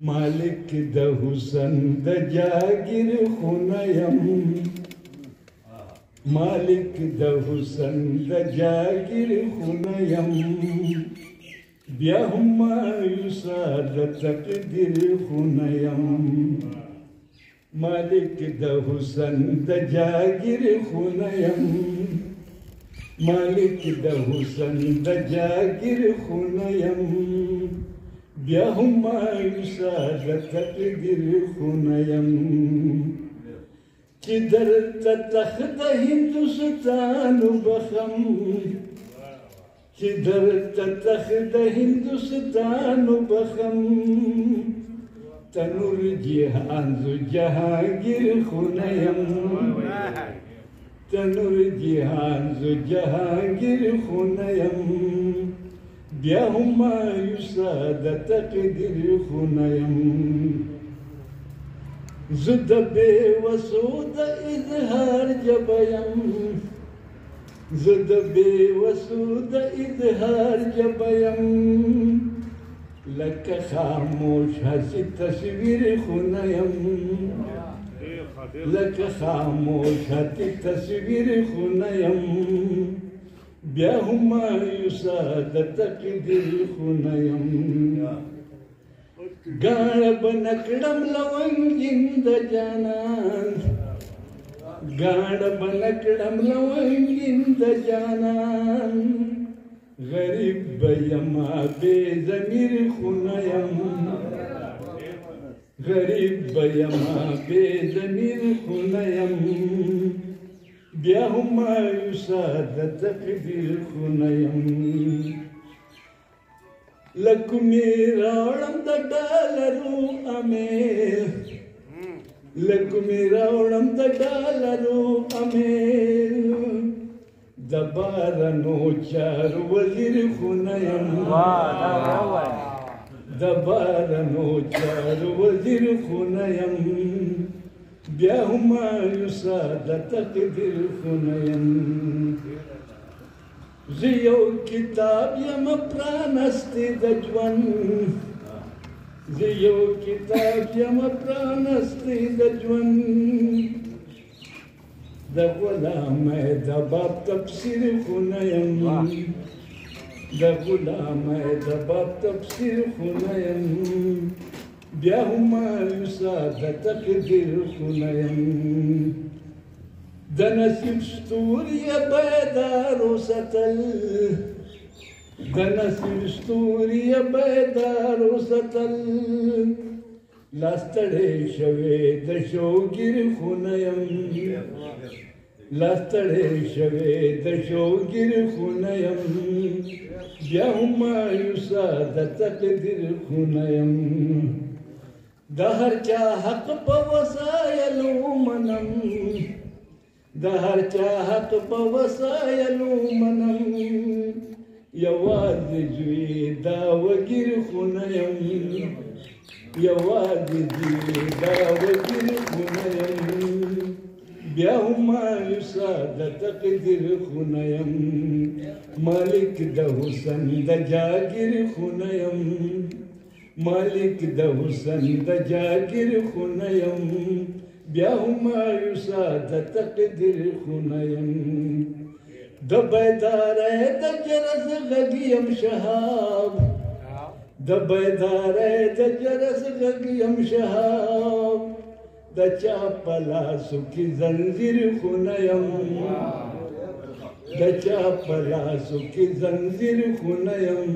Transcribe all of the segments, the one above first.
مالک د حسن د جاگیر خونیم مالک د حسن د جاگیر خونیم بیا هم مایوسه د تقدیر خونیم مالک د حسن د جاگیر خونیم مالک د حسن د جاگیر خونیم بیا هم مایوسه د تقدیر خونیم چې درته تخت هندوستان وبخم چې درته تخت هندوستان وبخم تنور جهان زو جهانگیر خونیم تنور جهان زو جهانگیر خونیم بیا هم مایوسه د تقدیر خونیم زه د بېوسو د اظهار ژبه یم زه د بېوسو د اظهار ژبه یم لکه خاموش هسې تصویر خونه یم لکه خاموش هسې تصویر خونه یم بیا هم مایوسه د تقدیر خونه یم گاڑ بنکڑم لونگین د جانان گاڑ بنکڑم لونگین د جانان غریب بیما بے ضمیر خونیم غریب بیما بے ضمیر خونیم بیا هم مایوسه د تقدیر خونیم لکمی راوڑم د ډالرو امیل لکمی راوڑم د ډالرو امیل د بارنو چار وزیر خونیم د بارنو چار وزیر خونیم بیا هم مایوسه د تقدیر خونیم زه یو کتاب یم پرانستی د ژوند زه یو کتاب یم پرانستی د ژوند د غلامۍ د باب تفسیر خونه یم د غلامۍ د باب تفسیر خونه یم بیا هم مایوسه د تقدیر خونه یم د نصیب ستوري بیدار وساتل د نصیب ستوري بیدار وساتل لا ستړی شوی د شوګیر خونه یم لا ستړی شوی د شوګیر خونه یم بیا هم مایوسه د تقدیر خونه یم د هر چا حق په وسایلو منم د هر چا حق په وسایلو منم یوازې زوی دا وګیر خونه یم یوازې زوی دا وګیر خونه یم بیا هم مایوسه د تقدیر خونه یم مالک د حسن د جاگیر خونه یم مالک د حسن د جاگیر خونه یم بیا هم مایوسه د تقدیر خونه یم د بیدارۍ د جرس غږ یم شهاب د بیدارۍ د جرس غږ یم شهاب د چا په لاسو کې زنځیر خونه یم د چا په لاسو کې زنځیر خونه یم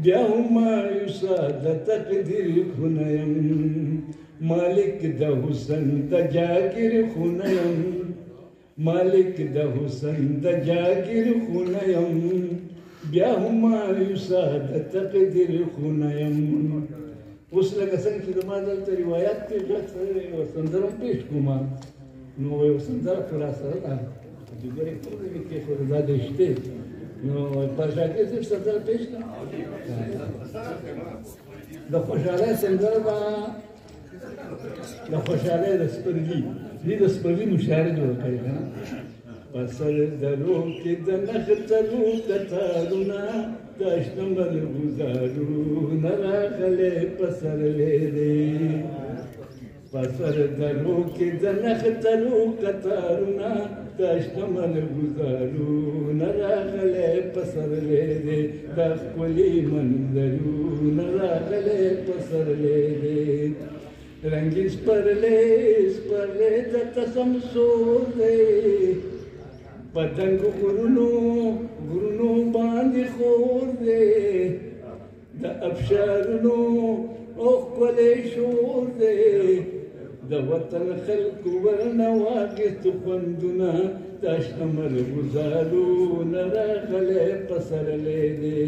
بیا هم مایوسه د تقدیر خونه یم مالک د حسن د جاگیر خونه یم مالک د حسن د جاگیر خونه یم بیا هم مایوسه د تقدیر خونه یم اوس لکه څنګه چې زما دلته روایت کې غږ سره یوه سندره هم پېښ کوم نو یوه سندره خو راسره ده د ګورې ټولې مې کېښودې دا د شتې نو پر شاګرد صاحب سندره پېښ کړه د خوشحالۍ سندره به د خوشحالۍ د سپرلي دې د سپرلي مشاعره جوړه کړې که نه په سر درو کې د نښترو کتارونه داشته ملغزارونه راغلی پسرلی دی پسر درو کې د نخترو قطارونه داشته ملغزارونه راغلی پسرلی دی دا ښکلي منظرونه راغلی پسرلی دی رنګین سپرلی د قسم سور دی پتنګ غرونو باندې خور دی د ابشارونو ښکلی شور دی د وطن خلکو ورنه واخیستو خوندونه دا شنه ملغزارونه راغلی پسرلی دی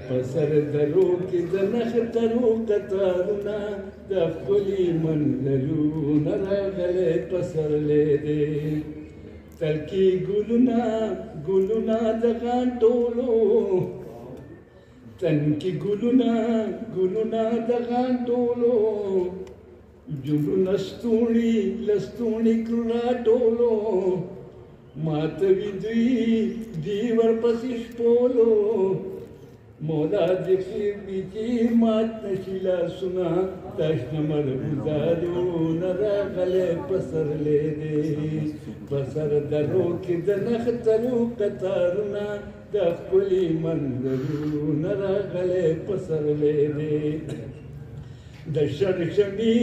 په سر درو کې د نښترو قطارونه دا ښکلي منظرونه راغلی پسرلی دی تلکی ګلونه د غاټولو تنکی ګلونه د غاټولو جوړونه لستوڼي کراټولو ماتوي دوی ورپسې شپولو مولا دې چې مات نشي لاسونه دا شنه ملغزارونه راغلی پسرلی دی په سر درو کې د نښترو قطارونه دا ښکلي منظرونه راغلی پسرلی دی د شړشمي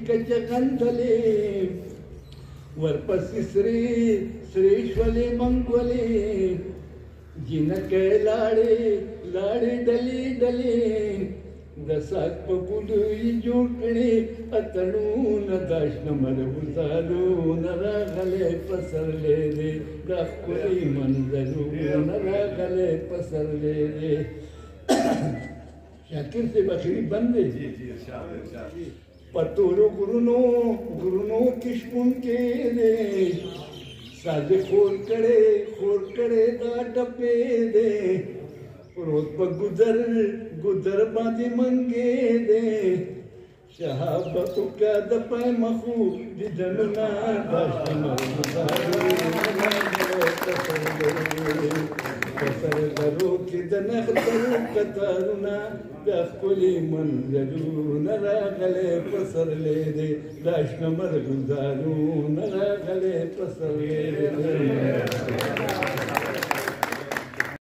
کچه غندلې ورپسې سرې شولې منګولې جنکۍ لاړې ډلې د ساک په ګلو یې جوړ کړې اتڼونه دا شنه ملغزارونه راغلی پسرلی دی دا ښکلي منظرونه راغلی پسرلی دی شاکر صاحب اخري بند دی په تورو غرونو کې شپون کې دی ساده خور کړې دا ټپې دی پروت په ګودر باندې منګې دی شهاب کا د پای مخو دیدنونه دا شنه ملغزارونه پسر درو کې د نښترو قطارونه دا ښکلي منظرونه راغلی پسرلی دی دا شنه ملغزارونه راغلی پسرلی دی